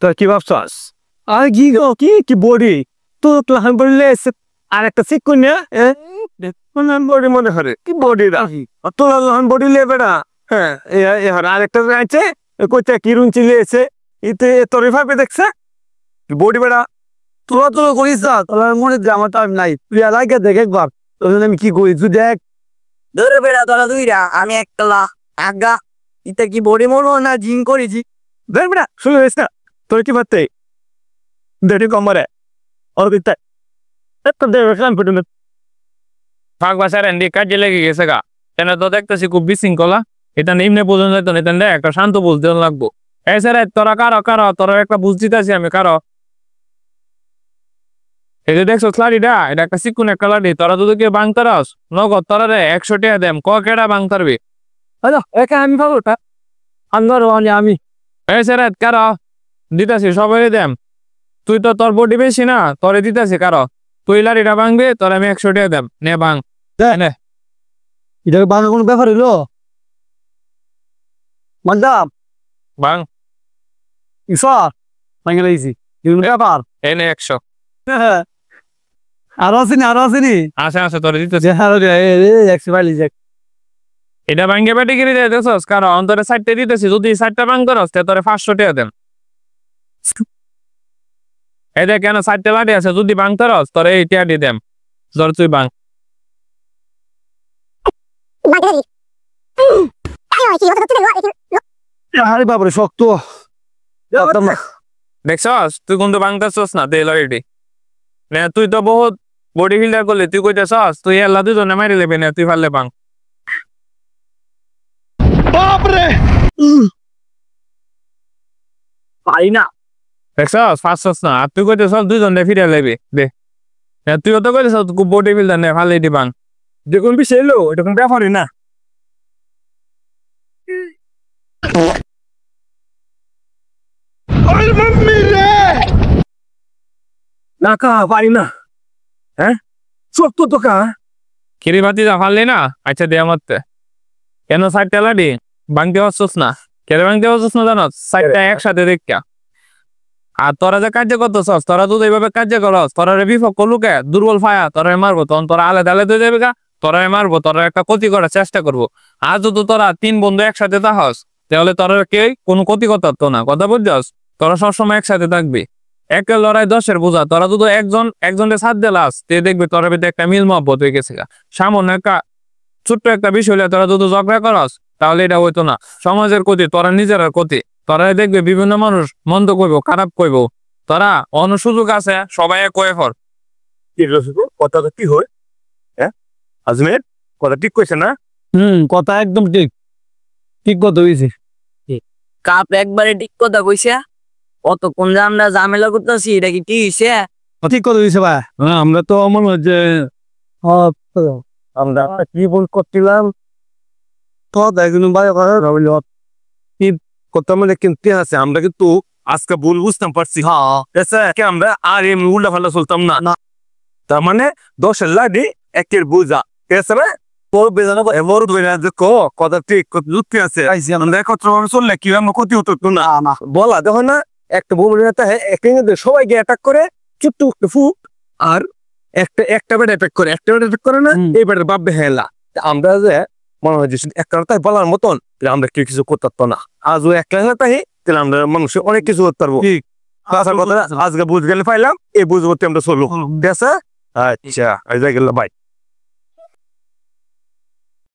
তোর কি ভাবছস? আর কি গো, কি কি বডি তো ক্লান বললে আর একটা চেক কর না বডি মনে হরে কি বডি রাখি তোর লান বডি লে বেড়া। হ্যাঁ আর একটা আছে কইতে কি রুন চিলেছে ইতে তোর ভাবে দেখছে বডি বেড়া। তোরা তো করিস না, তোর মনে জামা টাইম নাই, তুই আলাদা দেখ একবার তোর আমি কি করি তুই দেখ। ধরে বেড়া তোরা দুইরা, আমি একলা আগা। ইটা কি বডি মনো না জিম করেছি? দেখ বেড়া শুরু হয়েছে না তোর কি ভাবতে দেরি কমরে ওর দিতে একটা দেবে কাম পেটে না ফাঁক বাসার এন্ডি কাজে লেগে গেছে গা। তেনে তো দেখতেছি খুব বিশৃঙ্খলা, এটা নিম্নে পর্যন্ত যাইতো না, এটা একটা শান্ত বলতে লাগবো। এছাড়া তোরা কারো তোরা একটা বুঝ দিতেছি আমি কারো। এই যে দেখছো লাড়িটা, এটা একটা চিকুন একটা লাড়ি, তোরা যদি কেউ বাংতারস নগদ তোরা রে 100 টাকা দেম, ক কেডা বাংতারবি? আচ্ছা একা আমি ভাবো আন্দার আমি এছাড়া কারো দিতাছি সবাই দেম। তুই তো তোর বডি বেশি না, তোরে দিতাছি কারো। তুই লাড়িটা ভাঙবি, তোর আমি 100 টাকা দেম, নে ভাঙ নে। এটা বাংলা কোনো ব্যাপার হইলো মাদাম ভাঙ ইসর বাংলা ইজি ব্যাপার এনে 100 আরো আসেনি আছে তোরে দিতেছি। এটা ভাঙ্গে বেটে গিয়ে দিতেছস কারো অন্তরে 60 দিতেছি, যদি 60টা ভাঙ করস তোরে 500 টাকা দেম। এই দেখ কেন 60টা লাঠি আছে, যদি ভাঙতারস তোরে এই টাকা দিয়ে দেম, ধর তুই ভাঙ। আরে বাবারে শক্ত দেখছস তুই কিন্তু ভাঙতেছস না, দে লড়িটি না। তুই তো বহুত বডি বিল্ডার করলি, তুই কইতেছস তুই আল্লাহ দুজনে মারি লেবি না, তুই পারলে ভাঙ। বাপরে পাই না দেখছস ফাঁসছস না, আর তুই কইতেছস দুজনে ফিরে লেবি দে। তুইও তো কইতেছস বডি বিল্ডার নে, ফালে দি ভাঙ। দেখুন বিষয় এলো এটা কোনো ব্যাপারই না। না কা পারি না, হ্যাঁ সত্য তো কা কিরি বাতি যা ফাললি না। আচ্ছা দে আমারতে কেন 60টা লাঠি ভাঙতে পারছস না? কেন ভাঙতে পারছস না জানস? 60টা একসাথে দেখা। আর তোরা যে কার্য করতেছস, তোরা তো এইভাবে কার্য করস, তোরা বিপক্ষ লোকে দুর্বল ফায়া তোরা মারবো, তখন তোরা আলাদা আলাদা হয়ে যাবে গা, তোরা মারবো, তোরা একটা ক্ষতি করার চেষ্টা করবো। আর যদি তোরা 3 বন্ধু একসাথে থাকস তাহলে তোরা কেউ কোনো ক্ষতি করতো না, কথা বুঝছস? তোরা সবসময় একসাথে থাকবি, একে লড়াই 10-এর বোঝা। তোরা যদি একজনের সাথ দিলাস তে দেখবি তোর ভিতরে একটা মিল মহব্বত হয়ে গেছে গা। সামান্য একটা ছোট্ট একটা বিষয় হলে তোরা যদি ঝগড়া করস তাহলে এটা হইতো না। সমাজের ক্ষতি, তোরা নিজের ক্ষতি। তোরা দেখবে বিভিন্ন মানুষ মন্দ কইব, খারাপ কইব, তোরা অন্য সুযোগ আছে সবাই কয়ে ফর। কথাটা কি হয়? হ্যাঁ আজমের কথা ঠিক কইছে না? কথা একদম ঠিক ঠিক কথা হয়েছে। কাপ একবারে ঠিক কথা কইছে। অতক্ষণ যে আমরা ঝামেলা করতেছি, এটা কি ঠিক হইছে? ঠিক কথা হয়েছে ভাই। আমরা তো মনে হচ্ছে আমরা কি ভুল করছিলাম তো দেখুন ভাই কথা মানে কিন্তু আছে। আমরা কিন্তু আজকে ভুল বুঝতাম পারছি। হ্যাঁ আমরা আর এমনি উল্টা ফাল্টা চলতাম না। তার মানে 10-এর লাঠি 1-এর বোঝা, ঠিক আছে না? তোর বেজানো এমর কথা ঠিক যুক্তি আছে। আমরা একত্র ভাবে চললে কি আমরা ক্ষতি হতো না বলা দেখো না। একটা বউটা সবাইকে অ্যাটাক করে চুট্টু ফুট, আর একটা বেটা অ্যাটাক করে, একটা বেটা অ্যাটাক করে না, এই বেটার বাপবে হেলা। আমরা যে মনে হয় যে একটা তাই বলার মতন আমরা কেউ কিছু করতে পারতো না। আজও একটা তাই তাহলে আমরা মানুষের অনেক কিছু করতে পারবো। আজকে বুঝ গেলে পাইলাম, এই বুঝবো আমরা চলবো, ঠিক আছে? আচ্ছা গেল ভাই।